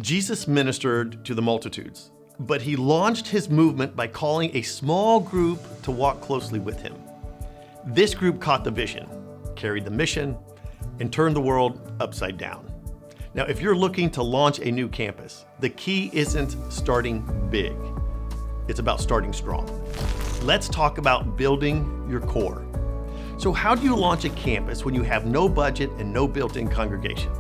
Jesus ministered to the multitudes, but he launched his movement by calling a small group to walk closely with him. This group caught the vision, carried the mission, and turned the world upside down. Now, if you're looking to launch a new campus, the key isn't starting big. It's about starting strong. Let's talk about building your core. So how do you launch a campus when you have no budget and no built-in congregation?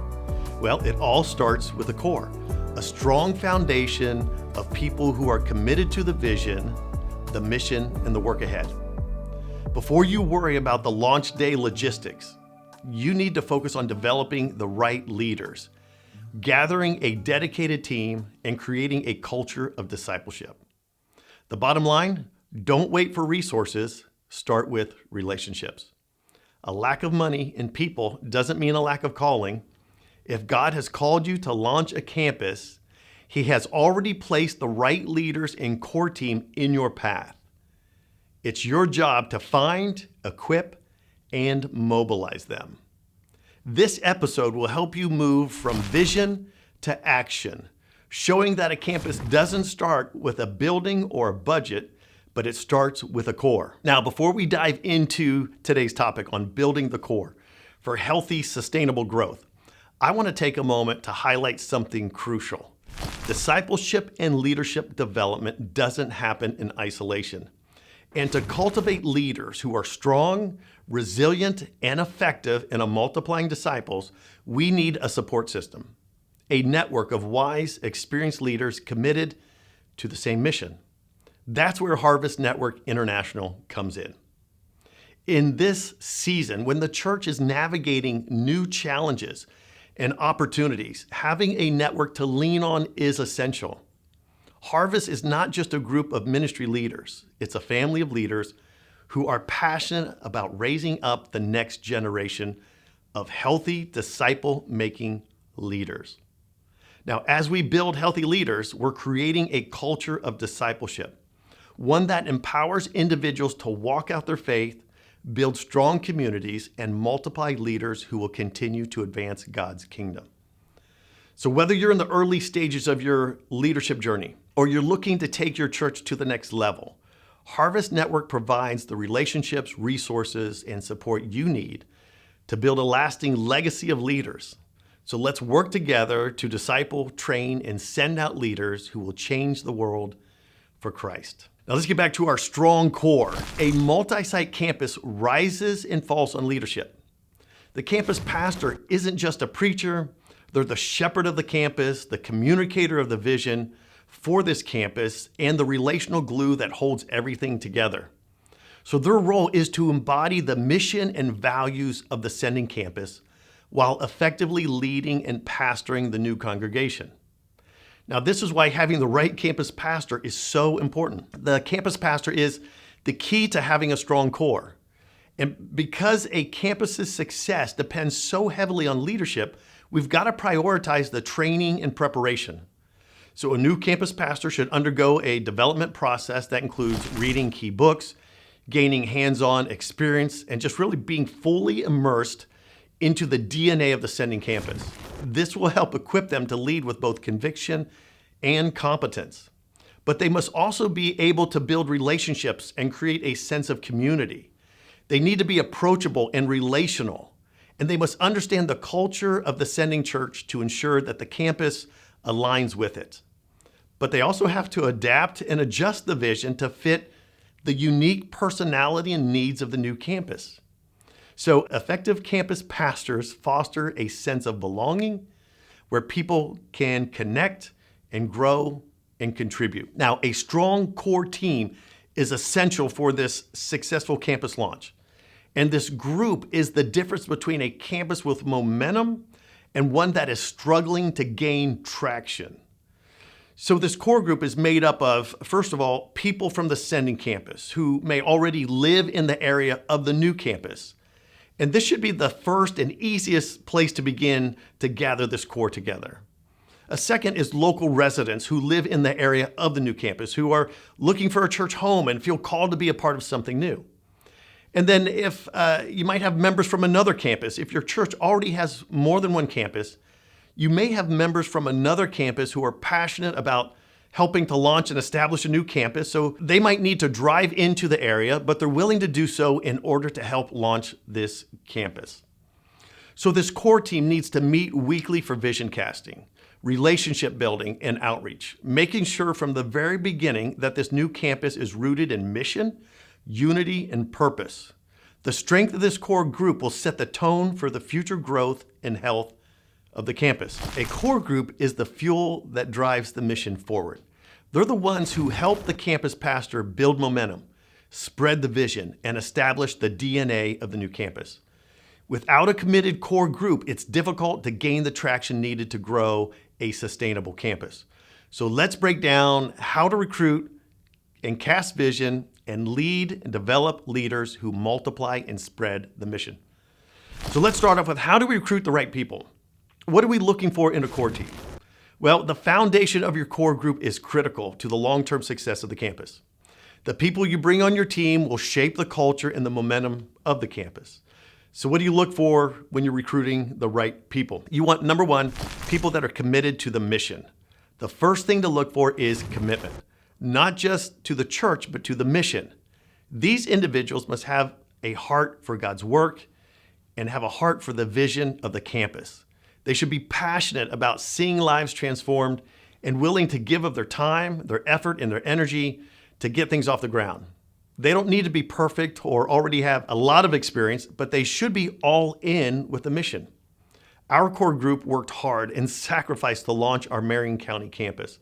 Well, it all starts with a core, a strong foundation of people who are committed to the vision, the mission, and the work ahead. Before you worry about the launch day logistics, you need to focus on developing the right leaders, gathering a dedicated team, and creating a culture of discipleship. The bottom line, don't wait for resources, start with relationships. A lack of money and people doesn't mean a lack of calling. If God has called you to launch a campus, He has already placed the right leaders and core team in your path. It's your job to find, equip, and mobilize them. This episode will help you move from vision to action, showing that a campus doesn't start with a building or a budget, but it starts with a core. Now, before we dive into today's topic on building the core for healthy, sustainable growth, I want to take a moment to highlight something crucial. Discipleship and leadership development doesn't happen in isolation. And to cultivate leaders who are strong, resilient, and effective in multiplying disciples, we need a support system, a network of wise, experienced leaders committed to the same mission. That's where Harvest Network International comes in. In this season, when the church is navigating new challenges and opportunities, having a network to lean on is essential. Harvest is not just a group of ministry leaders. It's a family of leaders who are passionate about raising up the next generation of healthy, disciple-making leaders. Now, as we build healthy leaders, we're creating a culture of discipleship, one that empowers individuals to walk out their faith, build strong communities, and multiply leaders who will continue to advance God's kingdom. So whether you're in the early stages of your leadership journey or you're looking to take your church to the next level, Harvest Network provides the relationships, resources, and support you need to build a lasting legacy of leaders. So let's work together to disciple, train, and send out leaders who will change the world for Christ. Now let's get back to our strong core. A multi-site campus rises and falls on leadership. The campus pastor isn't just a preacher. They're the shepherd of the campus, the communicator of the vision for this campus, and the relational glue that holds everything together. So their role is to embody the mission and values of the sending campus while effectively leading and pastoring the new congregation. Now, this is why having the right campus pastor is so important. The campus pastor is the key to having a strong core. And because a campus's success depends so heavily on leadership, we've got to prioritize the training and preparation. So a new campus pastor should undergo a development process that includes reading key books, gaining hands-on experience, and just really being fully immersed into the DNA of the sending campus. This will help equip them to lead with both conviction and competence. But they must also be able to build relationships and create a sense of community. They need to be approachable and relational, and they must understand the culture of the sending church to ensure that the campus aligns with it. But they also have to adapt and adjust the vision to fit the unique personality and needs of the new campus. So effective campus pastors foster a sense of belonging where people can connect and grow and contribute. Now, a strong core team is essential for this successful campus launch. And this group is the difference between a campus with momentum and one that is struggling to gain traction. So this core group is made up of, first of all, people from the sending campus who may already live in the area of the new campus. And this should be the first and easiest place to begin to gather this core together. A second is local residents who live in the area of the new campus, who are looking for a church home and feel called to be a part of something new. And then if you might have members from another campus, if your church already has more than one campus, You may have members from another campus who are passionate about helping to launch and establish a new campus, so they might need to drive into the area, but they're willing to do so in order to help launch this campus. So this core team needs to meet weekly for vision casting, relationship building, and outreach, making sure from the very beginning that this new campus is rooted in mission, unity, and purpose. The strength of this core group will set the tone for the future growth and health of the campus. A core group is the fuel that drives the mission forward. They're the ones who help the campus pastor build momentum, spread the vision, and establish the DNA of the new campus. Without a committed core group, it's difficult to gain the traction needed to grow a sustainable campus. So let's break down how to recruit and cast vision and lead and develop leaders who multiply and spread the mission. So let's start off with, how do we recruit the right people? What are we looking for in a core team? Well, the foundation of your core group is critical to the long-term success of the campus. The people you bring on your team will shape the culture and the momentum of the campus. So what do you look for when you're recruiting the right people? You want, number one, people that are committed to the mission. The first thing to look for is commitment, not just to the church, but to the mission. These individuals must have a heart for God's work and have a heart for the vision of the campus. They should be passionate about seeing lives transformed and willing to give of their time, their effort, and their energy to get things off the ground. They don't need to be perfect or already have a lot of experience, but they should be all in with the mission. Our core group worked hard and sacrificed to launch our Marion County campus.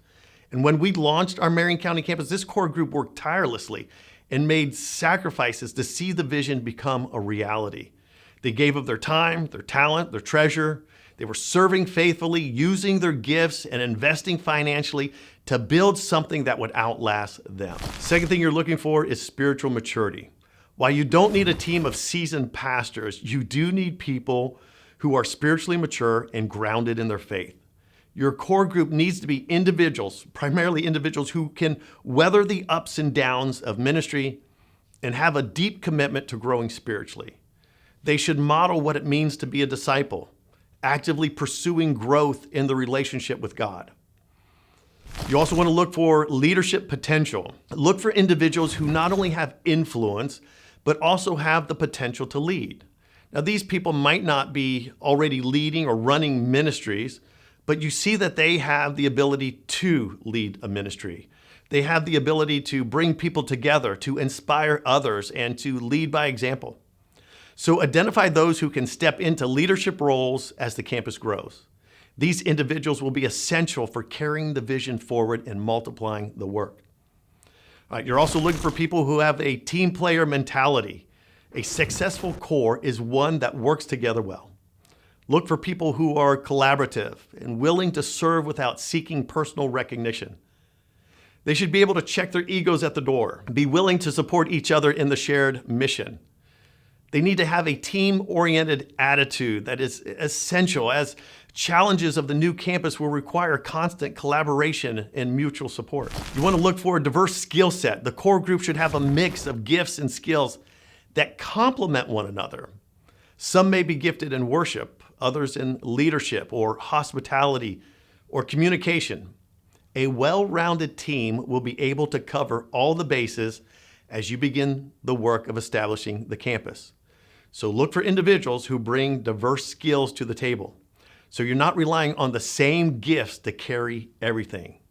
And when we launched our Marion County campus, this core group worked tirelessly and made sacrifices to see the vision become a reality. They gave of their time, their talent, their treasure. They were serving faithfully, using their gifts and investing financially to build something that would outlast them. Second thing you're looking for is spiritual maturity. While you don't need a team of seasoned pastors, you do need people who are spiritually mature and grounded in their faith. Your core group needs to be individuals, primarily individuals who can weather the ups and downs of ministry and have a deep commitment to growing spiritually. They should model what it means to be a disciple, actively pursuing growth in the relationship with God. You also want to look for leadership potential. Look for individuals who not only have influence, but also have the potential to lead. Now, these people might not be already leading or running ministries, but you see that they have the ability to lead a ministry. They have the ability to bring people together, to inspire others, and to lead by example. So identify those who can step into leadership roles as the campus grows. These individuals will be essential for carrying the vision forward and multiplying the work. All right, you're also looking for people who have a team player mentality. A successful core is one that works together well. Look for people who are collaborative and willing to serve without seeking personal recognition. They should be able to check their egos at the door, be willing to support each other in the shared mission. They need to have a team-oriented attitude that is essential, as challenges of the new campus will require constant collaboration and mutual support. You want to look for a diverse skill set. The core group should have a mix of gifts and skills that complement one another. Some may be gifted in worship, others in leadership or hospitality or communication. A well-rounded team will be able to cover all the bases as you begin the work of establishing the campus. So look for individuals who bring diverse skills to the table. So you're not relying on the same gifts to carry everything.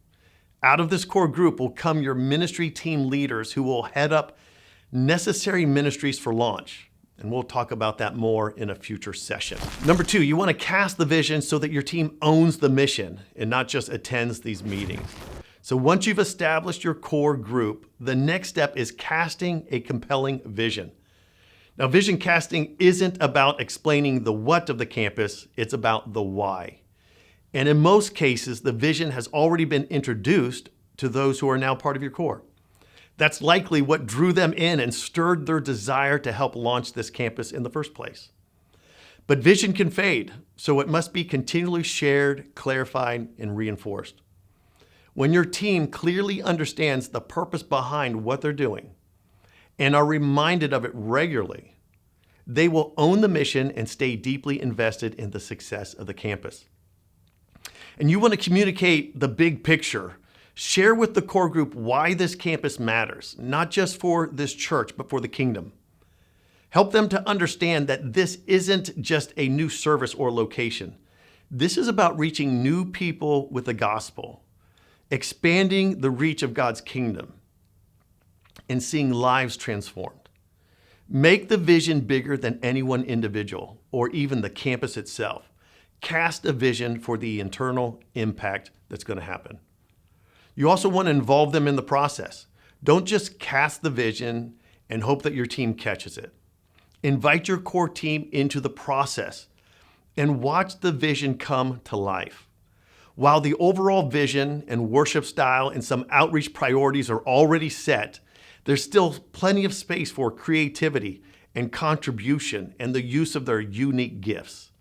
Out of this core group will come your ministry team leaders who will head up necessary ministries for launch. And we'll talk about that more in a future session. Number two, you want to cast the vision so that your team owns the mission and not just attends these meetings. So once you've established your core group, the next step is casting a compelling vision. Now, vision casting isn't about explaining the what of the campus, it's about the why. And in most cases, the vision has already been introduced to those who are now part of your core. That's likely what drew them in and stirred their desire to help launch this campus in the first place. But vision can fade, so it must be continually shared, clarified, and reinforced. When your team clearly understands the purpose behind what they're doing and are reminded of it regularly, they will own the mission and stay deeply invested in the success of the campus. and you want to communicate the big picture, share with the core group why this campus matters, not just for this church, but for the kingdom. Help them to understand that this isn't just a new service or location. This is about reaching new people with the gospel, expanding the reach of God's kingdom, and seeing lives transformed. Make the vision bigger than any one individual or even the campus itself. Cast a vision for the internal impact that's going to happen. You also want to involve them in the process. Don't just cast the vision and hope that your team catches it. Invite your core team into the process and watch the vision come to life. While the overall vision and worship style and some outreach priorities are already set, there's still plenty of space for creativity and contribution and the use of their unique gifts.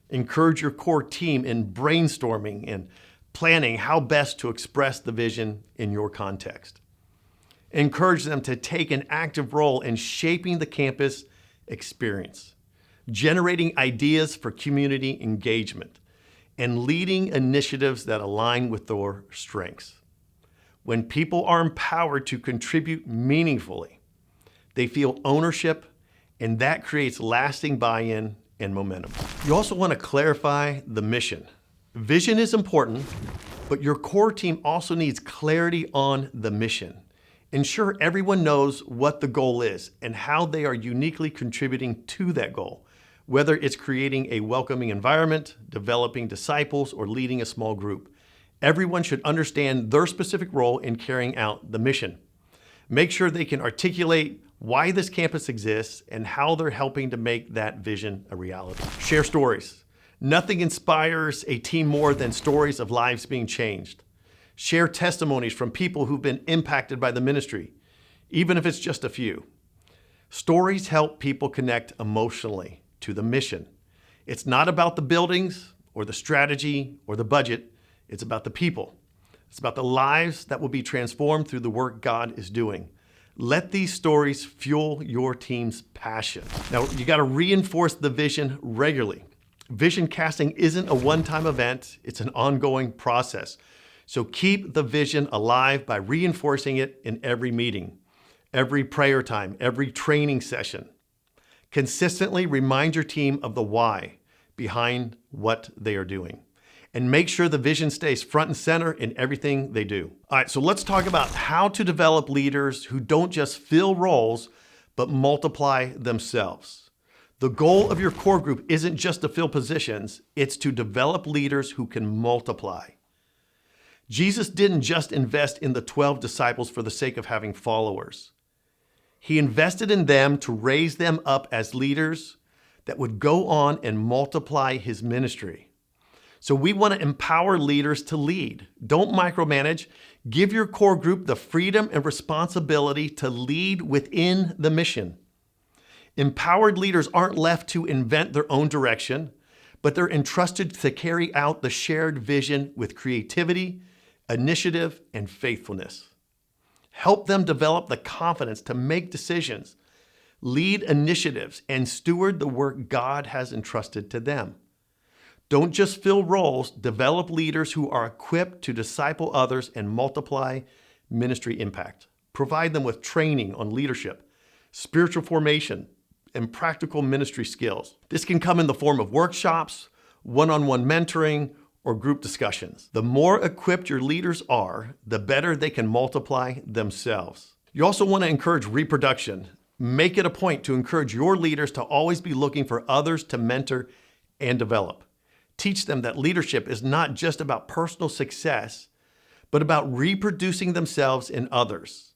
Encourage your core team in brainstorming and planning how best to express the vision in your context. Encourage them to take an active role in shaping the campus experience, generating ideas for community engagement, and leading initiatives that align with their strengths. When people are empowered to contribute meaningfully, they feel ownership, and that creates lasting buy-in and momentum. You also want to clarify the mission. Vision is important, but your core team also needs clarity on the mission. Ensure everyone knows what the goal is and how they are uniquely contributing to that goal, whether it's creating a welcoming environment, developing disciples, or leading a small group. Everyone should understand their specific role in carrying out the mission. Make sure they can articulate why this campus exists and how they're helping to make that vision a reality. Share stories. Nothing inspires a team more than stories of lives being changed. Share testimonies from people who've been impacted by the ministry, even if it's just a few. Stories help people connect emotionally to the mission. It's not about the buildings or the strategy or the budget. It's about the people. It's about the lives that will be transformed through the work God is doing. Let these stories fuel your team's passion. Now, you got to reinforce the vision regularly. Vision casting isn't a one-time event. It's an ongoing process. So keep the vision alive by reinforcing it in every meeting, every prayer time, every training session. Consistently remind your team of the why behind what they are doing. And make sure the vision stays front and center in everything they do. All right, so let's talk about how to develop leaders who don't just fill roles, but multiply themselves. The goal of your core group isn't just to fill positions, it's to develop leaders who can multiply. Jesus didn't just invest in the 12 disciples for the sake of having followers. He invested in them to raise them up as leaders that would go on and multiply his ministry. So we want to empower leaders to lead. Don't micromanage. Give your core group the freedom and responsibility to lead within the mission. Empowered leaders aren't left to invent their own direction, but they're entrusted to carry out the shared vision with creativity, initiative, and faithfulness. Help them develop the confidence to make decisions, lead initiatives, and steward the work God has entrusted to them. Don't just fill roles, develop leaders who are equipped to disciple others and multiply ministry impact. Provide them with training on leadership, spiritual formation, and practical ministry skills. This can come in the form of workshops, one-on-one mentoring, or group discussions. The more equipped your leaders are, the better they can multiply themselves. You also want to encourage reproduction. Make it a point to encourage your leaders to always be looking for others to mentor and develop. Teach them that leadership is not just about personal success, but about reproducing themselves in others.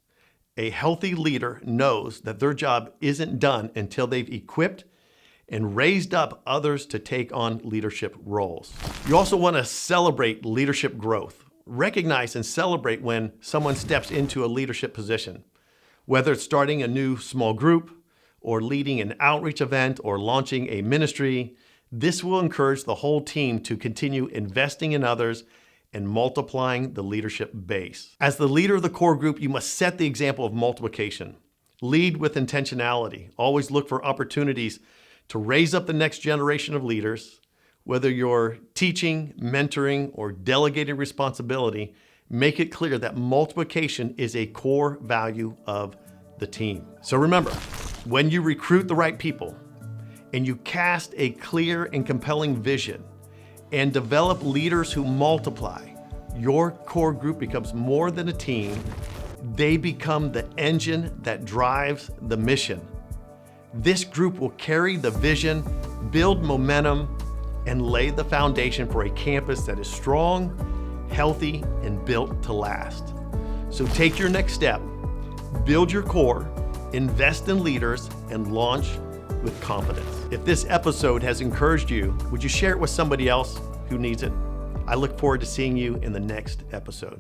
A healthy leader knows that their job isn't done until they've equipped and raised up others to take on leadership roles. You also want to celebrate leadership growth. Recognize and celebrate when someone steps into a leadership position, whether it's starting a new small group or leading an outreach event or launching a ministry. This will encourage the whole team to continue investing in others and multiplying the leadership base. As the leader of the core group, you must set the example of multiplication. Lead with intentionality. Always look for opportunities to raise up the next generation of leaders. Whether you're teaching, mentoring, or delegating responsibility, make it clear that multiplication is a core value of the team. So remember, when you recruit the right people and you cast a clear and compelling vision and develop leaders who multiply, your core group becomes more than a team. They become the engine that drives the mission. This group will carry the vision, build momentum, and lay the foundation for a campus that is strong, healthy, and built to last. So take your next step, build your core, invest in leaders, and launch with confidence. If this episode has encouraged you, would you share it with somebody else who needs it? I look forward to seeing you in the next episode.